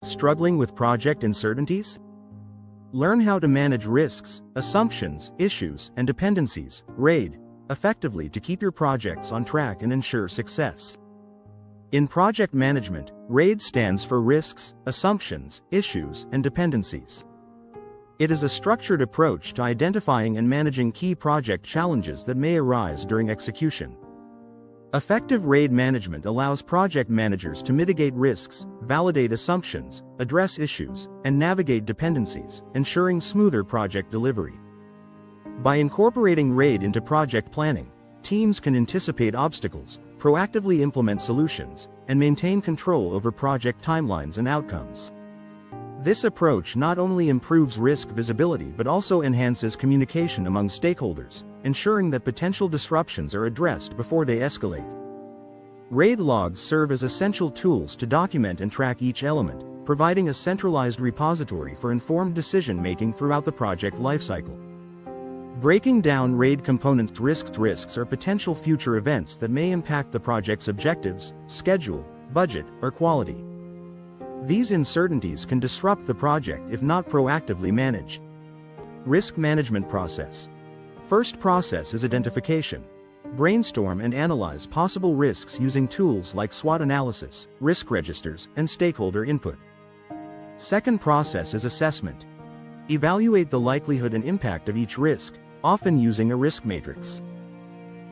Struggling with project uncertainties? Learn how to manage risks, assumptions, issues, and dependencies, RAID, effectively to keep your projects on track and ensure success. In project management, RAID stands for risks, assumptions, issues, and dependencies. It is a structured approach to identifying and managing key project challenges that may arise during execution. Effective RAID management allows project managers to mitigate risks, validate assumptions, address issues, and navigate dependencies, ensuring smoother project delivery. By incorporating RAID into project planning, teams can anticipate obstacles, proactively implement solutions, and maintain control over project timelines and outcomes. This approach not only improves risk visibility but also enhances communication among stakeholders, ensuring that potential disruptions are addressed before they escalate. RAID logs serve as essential tools to document and track each element, providing a centralized repository for informed decision-making throughout the project lifecycle. Breaking down RAID components: risks are potential future events that may impact the project's objectives, schedule, budget, or quality. These uncertainties can disrupt the project if not proactively managed. Risk management process. First process is identification. Brainstorm and analyze possible risks using tools like SWOT analysis, risk registers, and stakeholder input. Second process is assessment. Evaluate the likelihood and impact of each risk, often using a risk matrix.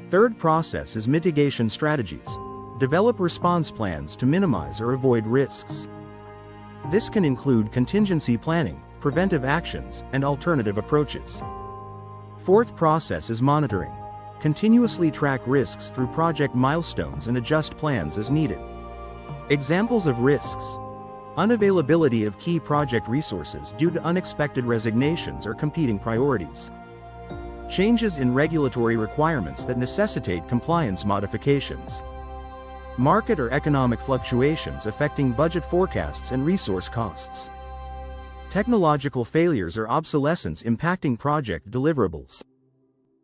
Third process is mitigation strategies. Develop response plans to minimize or avoid risks. This can include contingency planning, preventive actions, and alternative approaches. Fourth process is monitoring. Continuously track risks through project milestones and adjust plans as needed. Examples of risks: unavailability of key project resources due to unexpected resignations or competing priorities. Changes in regulatory requirements that necessitate compliance modifications. Market or economic fluctuations affecting budget forecasts and resource costs. Technological failures or obsolescence impacting project deliverables.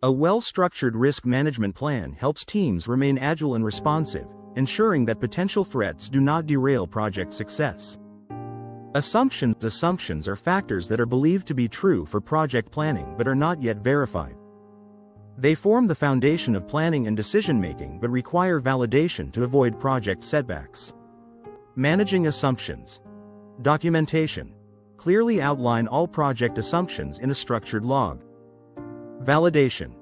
A well-structured risk management plan helps teams remain agile and responsive, ensuring that potential threats do not derail project success. Assumptions are factors that are believed to be true for project planning but are not yet verified. They form the foundation of planning and decision-making but require validation to avoid project setbacks. Managing assumptions. Documentation. Clearly outline all project assumptions in a structured log. Validation.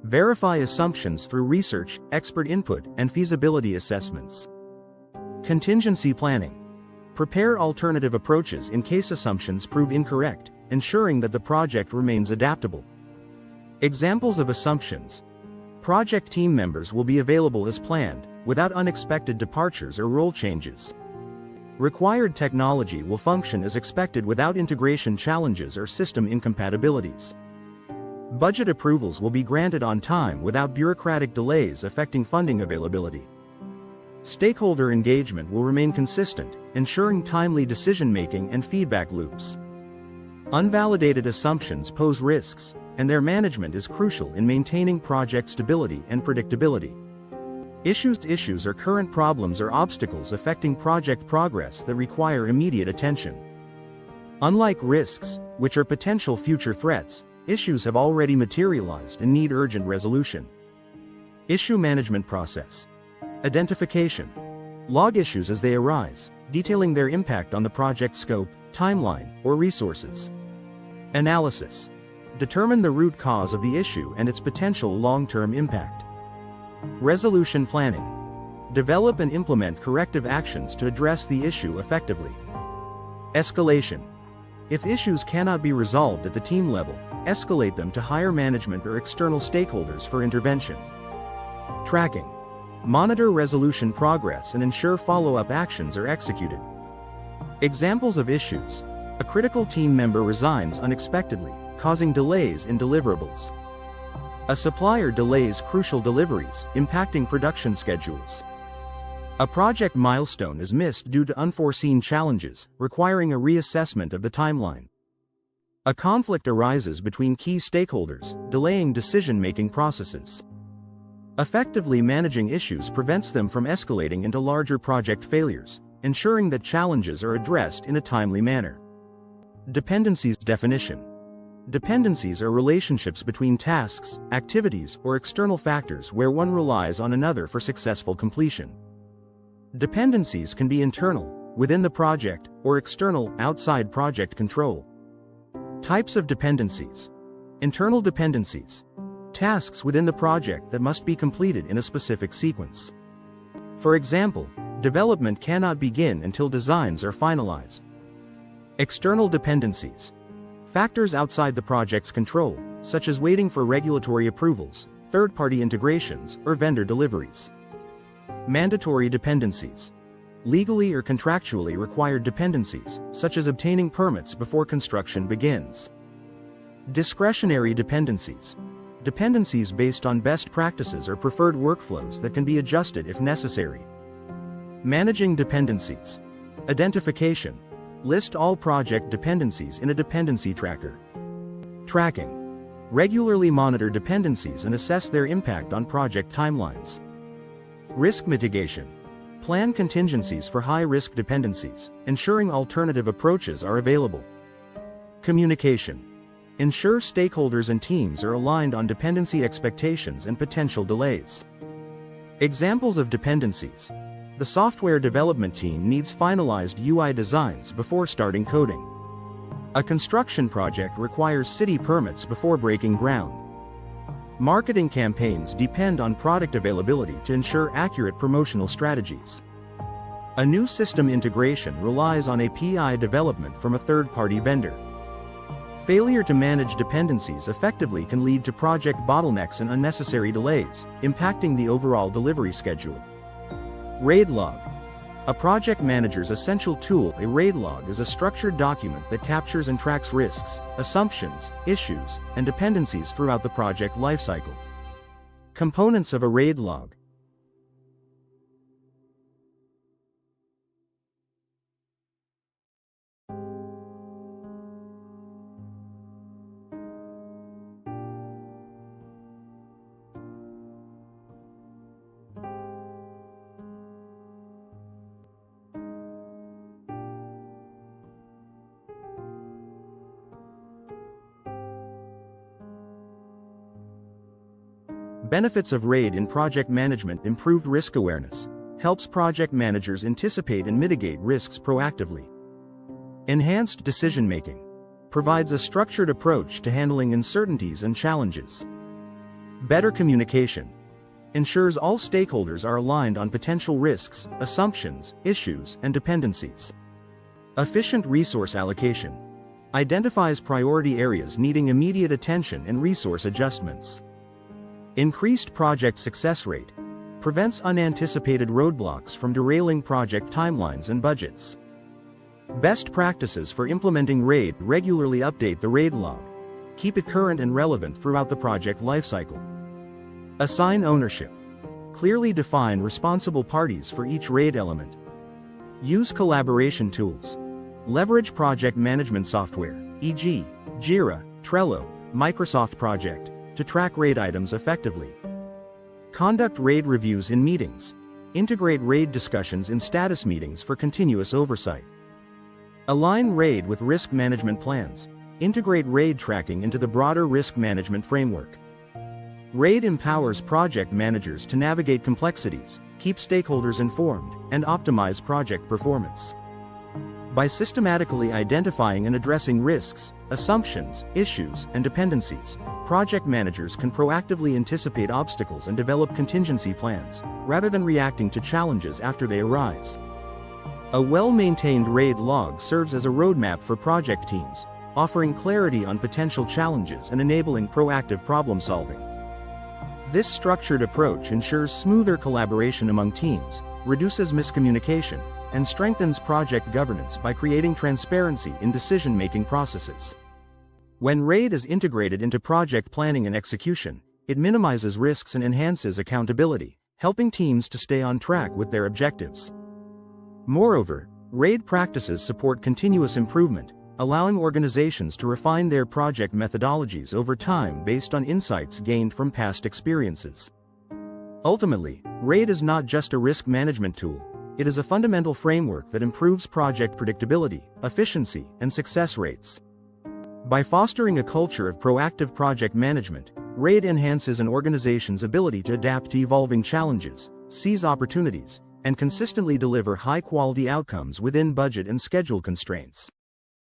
Verify assumptions through research, expert input, and feasibility assessments. Contingency planning. Prepare alternative approaches in case assumptions prove incorrect, ensuring that the project remains adaptable. Examples of assumptions. Project team members will be available as planned, without unexpected departures or role changes. Required technology will function as expected without integration challenges or system incompatibilities. Budget approvals will be granted on time without bureaucratic delays affecting funding availability. Stakeholder engagement will remain consistent, ensuring timely decision-making and feedback loops. Unvalidated assumptions pose risks, and their management is crucial in maintaining project stability and predictability. Issues are current problems or obstacles affecting project progress that require immediate attention. Unlike risks, which are potential future threats, issues have already materialized and need urgent resolution. Issue management process. Identification. Log issues as they arise, detailing their impact on the project scope, timeline, or resources. Analysis. Determine the root cause of the issue and its potential long-term impact. Resolution planning. Develop and implement corrective actions to address the issue effectively. Escalation. If issues cannot be resolved at the team level, escalate them to higher management or external stakeholders for intervention. Tracking. Monitor resolution progress and ensure follow-up actions are executed. Examples of issues. A critical team member resigns unexpectedly, causing delays in deliverables. A supplier delays crucial deliveries, impacting production schedules. A project milestone is missed due to unforeseen challenges, requiring a reassessment of the timeline. A conflict arises between key stakeholders, delaying decision-making processes. Effectively managing issues prevents them from escalating into larger project failures, ensuring that challenges are addressed in a timely manner. Dependencies definition. Dependencies are relationships between tasks, activities, or external factors where one relies on another for successful completion. Dependencies can be internal, within the project, or external, outside project control. Types of dependencies. Internal dependencies. Tasks within the project that must be completed in a specific sequence. For example, development cannot begin until designs are finalized. External dependencies. Factors outside the project's control, such as waiting for regulatory approvals, third-party integrations, or vendor deliveries. Mandatory dependencies. Legally or contractually required dependencies, such as obtaining permits before construction begins. Discretionary dependencies. Dependencies based on best practices or preferred workflows that can be adjusted if necessary. Managing dependencies. Identification. List all project dependencies in a dependency tracker. Tracking. Regularly monitor dependencies and assess their impact on project timelines. Risk mitigation. Plan contingencies for high-risk dependencies, ensuring alternative approaches are available. Communication. Ensure stakeholders and teams are aligned on dependency expectations and potential delays. Examples of dependencies. The software development team needs finalized UI designs before starting coding. A construction project requires city permits before breaking ground. Marketing campaigns depend on product availability to ensure accurate promotional strategies. A new system integration relies on API development from a third-party vendor. Failure to manage dependencies effectively can lead to project bottlenecks and unnecessary delays, impacting the overall delivery schedule. RAID log. A project manager's essential tool. A RAID log is a structured document that captures and tracks risks, assumptions, issues, and dependencies throughout the project lifecycle. Components of a RAID log. Benefits of RAID in project management. Improved risk awareness. Helps project managers anticipate and mitigate risks proactively. Enhanced decision-making. Provides a structured approach to handling uncertainties and challenges. Better communication. Ensures all stakeholders are aligned on potential risks, assumptions, issues, and dependencies. Efficient resource allocation. Identifies priority areas needing immediate attention and resource adjustments. Increased project success rate. Prevents unanticipated roadblocks from derailing project timelines and budgets. Best practices for implementing RAID. Regularly update the RAID log. Keep it current and relevant throughout the project lifecycle. Assign ownership. Clearly define responsible parties for each RAID element. Use collaboration tools. Leverage project management software, e.g., Jira, Trello, Microsoft Project, to track RAID items effectively. Conduct RAID reviews in meetings. Integrate RAID discussions in status meetings for continuous oversight. Align RAID with risk management plans. Integrate RAID tracking into the broader risk management framework. RAID empowers project managers to navigate complexities, keep stakeholders informed, and optimize project performance. By systematically identifying and addressing risks, assumptions, issues, and dependencies, project managers can proactively anticipate obstacles and develop contingency plans, rather than reacting to challenges after they arise. A well-maintained RAID log serves as a roadmap for project teams, offering clarity on potential challenges and enabling proactive problem-solving. This structured approach ensures smoother collaboration among teams, reduces miscommunication, and strengthens project governance by creating transparency in decision-making processes. When RAID is integrated into project planning and execution, it minimizes risks and enhances accountability, helping teams to stay on track with their objectives. Moreover, RAID practices support continuous improvement, allowing organizations to refine their project methodologies over time based on insights gained from past experiences. Ultimately, RAID is not just a risk management tool. It is a fundamental framework that improves project predictability, efficiency, and success rates. By fostering a culture of proactive project management, RAID enhances an organization's ability to adapt to evolving challenges, seize opportunities, and consistently deliver high-quality outcomes within budget and schedule constraints.